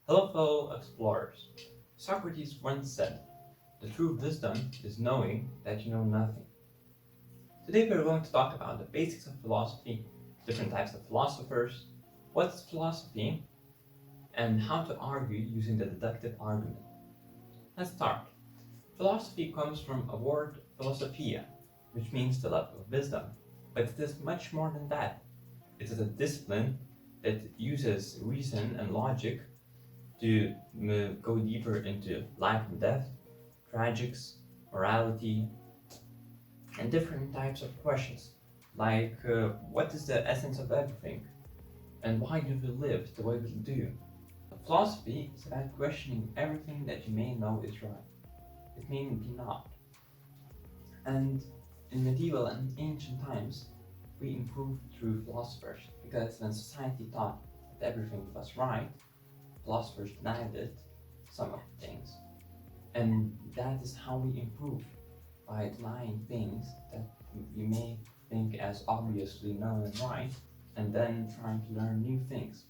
Hello, fellow explorers. Socrates once said, "The true wisdom is knowing that you know nothing." Today we're going to talk about the basics of philosophy, different types of philosophers, what's philosophy, and how to argue using the deductive argument. Let's start. Philosophy comes from a word philosophia, which means the love of wisdom, but it is much more than that. It is a discipline that uses reason and logic to go deeper into life and death, tragics, morality, and different types of questions, like what is the essence of everything, and why do we live the way we do? Philosophy is about questioning everything that you may know is right. It may be not. And in medieval and ancient times, we improved through philosophers, because when society thought that everything was right, philosophers denied it, some of the things. And that is how we improve, by denying things that you may think as obviously known and right, and then trying to learn new things.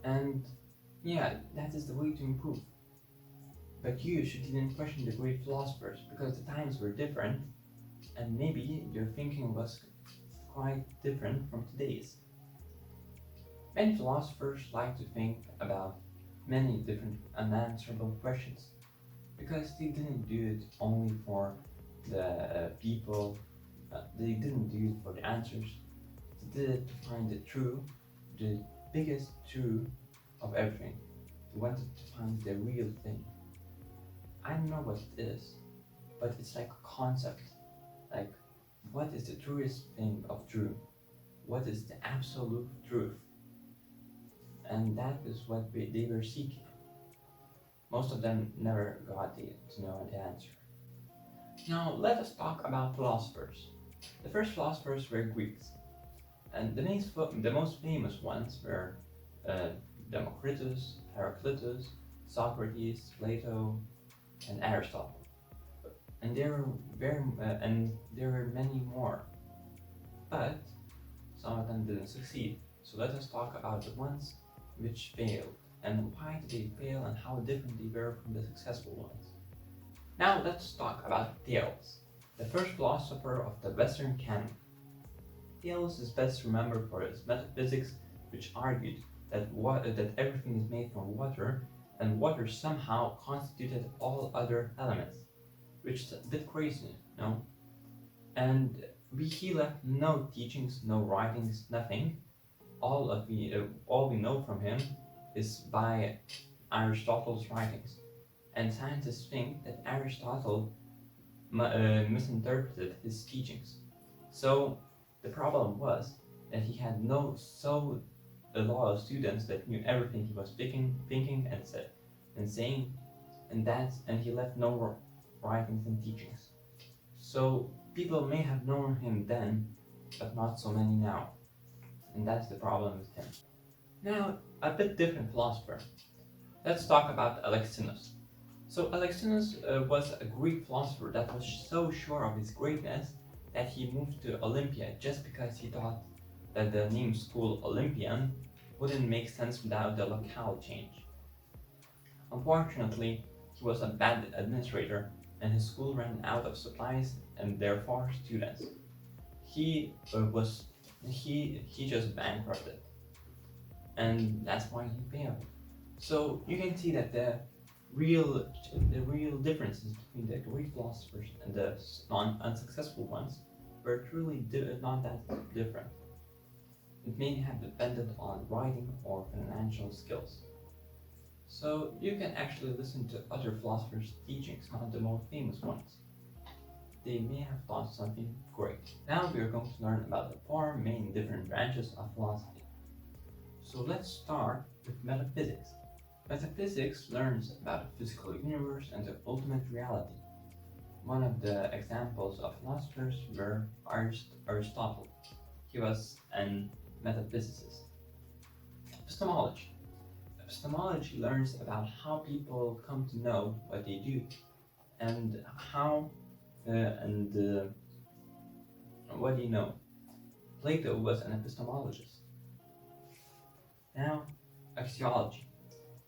And yeah, that is the way to improve. But you didn't question the great philosophers, because the times were different, and maybe your thinking was quite different from today's. Many philosophers like to think about many different unanswerable questions, because they didn't do it only for the people, they didn't do it for the answers, they did it to find the biggest truth of everything. They wanted to find the real thing. I don't know what it is, but it's like a concept. Like, what is the truest thing of truth? What is the absolute truth? And that is what they were seeking. Most of them never got to know the answer. Now let us talk about philosophers. The first philosophers were Greeks, and the most famous ones were Democritus, Heraclitus, Socrates, Plato, and Aristotle. And there were many more, but some of them didn't succeed. So let us talk about the ones which failed, and why did they fail, and how different they were from the successful ones. Now let's talk about Thales, the first philosopher of the Western canon. Thales is best remembered for his Metaphysics, which argued that everything is made from water, and water somehow constituted all other elements, which is a bit crazy, no? And he left no teachings, no writings, nothing. All we know from him is by Aristotle's writings, and scientists think that Aristotle misinterpreted his teachings. So the problem was that he had a lot of students that knew everything he was thinking and saying, and he left no writings and teachings. So people may have known him then, but not so many now. And that's the problem with him. Now, a bit different philosopher. Let's talk about Alexinus. So Alexinus was a Greek philosopher that was so sure of his greatness that he moved to Olympia just because he thought that the name school Olympian wouldn't make sense without the locale change. Unfortunately, he was a bad administrator, and his school ran out of supplies and therefore students. He just bankrupted, and that's why he failed. So you can see that the real differences between the Greek philosophers and the unsuccessful ones were truly not that different. It may have depended on writing or financial skills. So you can actually listen to other philosophers' teachings, not the most famous ones. They may have taught something great. Now we are going to learn about the four main different branches of philosophy. So let's start with metaphysics. Metaphysics learns about the physical universe and the ultimate reality. One of the examples of philosophers were Aristotle. He was a metaphysicist. Epistemology. Epistemology learns about how people come to know what they do, and what do you know? Plato was an epistemologist. Now, axiology.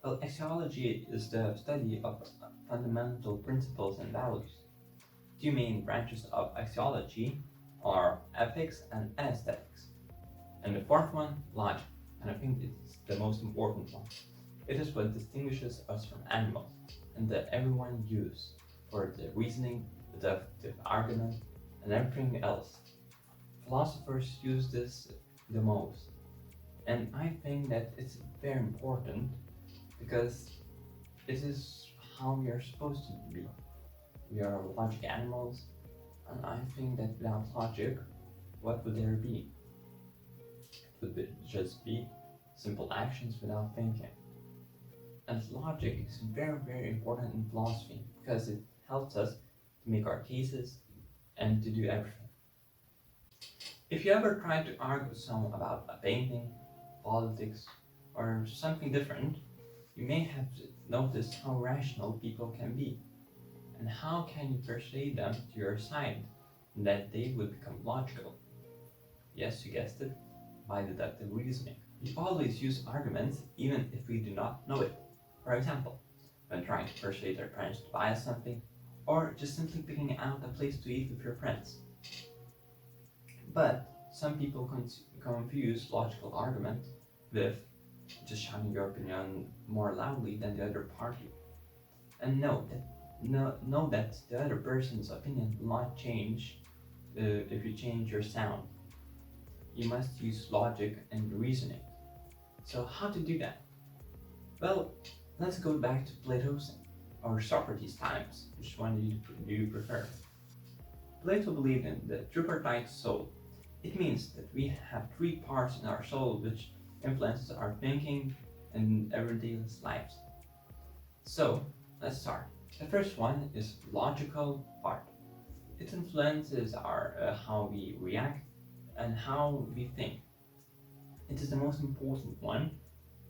Well, axiology is the study of fundamental principles and values. Two main branches of axiology are ethics and aesthetics. And the fourth one, logic, and I think it's the most important one. It is what distinguishes us from animals, and that everyone uses for the reasoning, deductive argument, and everything else. Philosophers use this the most, and I think that it's very important because it is how we are supposed to be. We are logic animals, and I think that without logic, what would there be? It would just be simple actions without thinking. And logic is very, very important in philosophy because it helps us to make our cases and to do everything. If you ever try to argue with someone about a painting, politics, or something different, you may have noticed how rational people can be. And how can you persuade them to your side that they would become logical? Yes, you guessed it, by deductive reasoning. We always use arguments even if we do not know it. For example, when trying to persuade our parents to buy us something, or just simply picking out a place to eat with your friends. But some people confuse logical argument with just shouting your opinion more loudly than the other party. And know that the other person's opinion will not change if you change your sound. You must use logic and reasoning. So how to do that? Well, let's go back to Plato's or Socrates' times. Which one do you prefer? Plato believed in the tripartite soul. It means that we have three parts in our soul which influences our thinking and everyday lives. So, let's start. The first one is logical part. It influences our how we react and how we think. It is the most important one,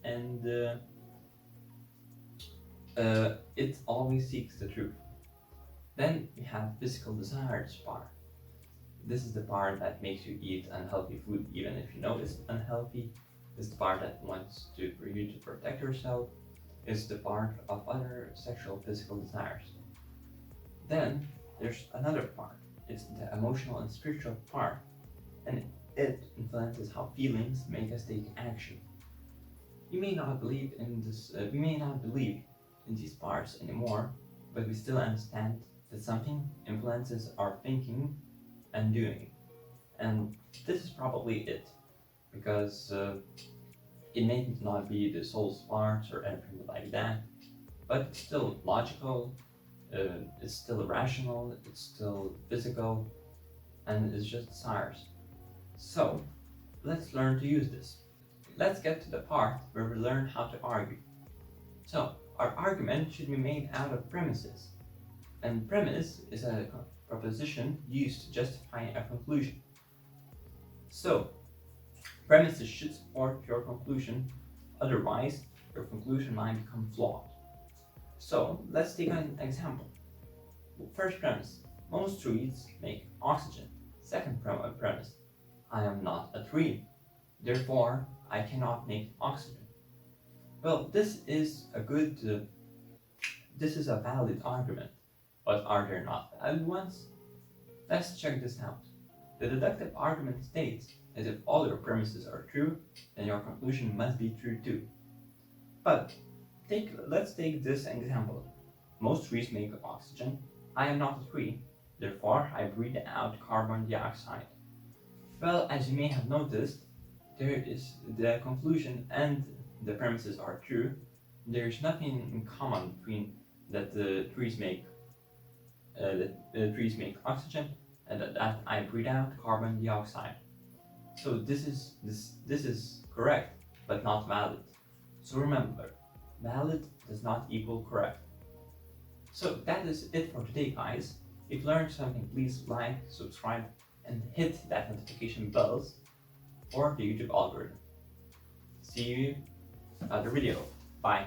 and it always seeks the truth. Then we have physical desires part. This is the part that makes you eat unhealthy food even if you know it's unhealthy. It's the part that wants for you to protect yourself. It's the part of other sexual physical desires. Then there's another part. It's the emotional and spiritual part, and it influences how feelings make us take action. We may not believe in this. We may not believe in these parts anymore, but we still understand that something influences our thinking and doing. And this is probably it, because it may not be the soul's parts or anything like that, but it's still logical, it's still rational, it's still physical, and it's just desires. So, let's learn to use this. Let's get to the part where we learn how to argue. So, our argument should be made out of premises. And premise is a proposition used to justify a conclusion. So, premises should support your conclusion, otherwise your conclusion might become flawed. So, let's take an example. First premise, most trees make oxygen. Second premise, I am not a tree, therefore I cannot make oxygen. Well, this is a valid argument, but are there not valid ones? Let's check this out. The deductive argument states that if all your premises are true, then your conclusion must be true too. But let's take this example. Most trees make oxygen. I am not a tree, therefore I breathe out carbon dioxide. Well, as you may have noticed, there is the conclusion and the premises are true. There is nothing in common between that the trees make oxygen and that I breathe out carbon dioxide. So this is correct, but not valid. So remember, valid does not equal correct. So that is it for today, guys. If you learned something, please like, subscribe, and hit that notification bells for the YouTube algorithm. See you in another video. Bye.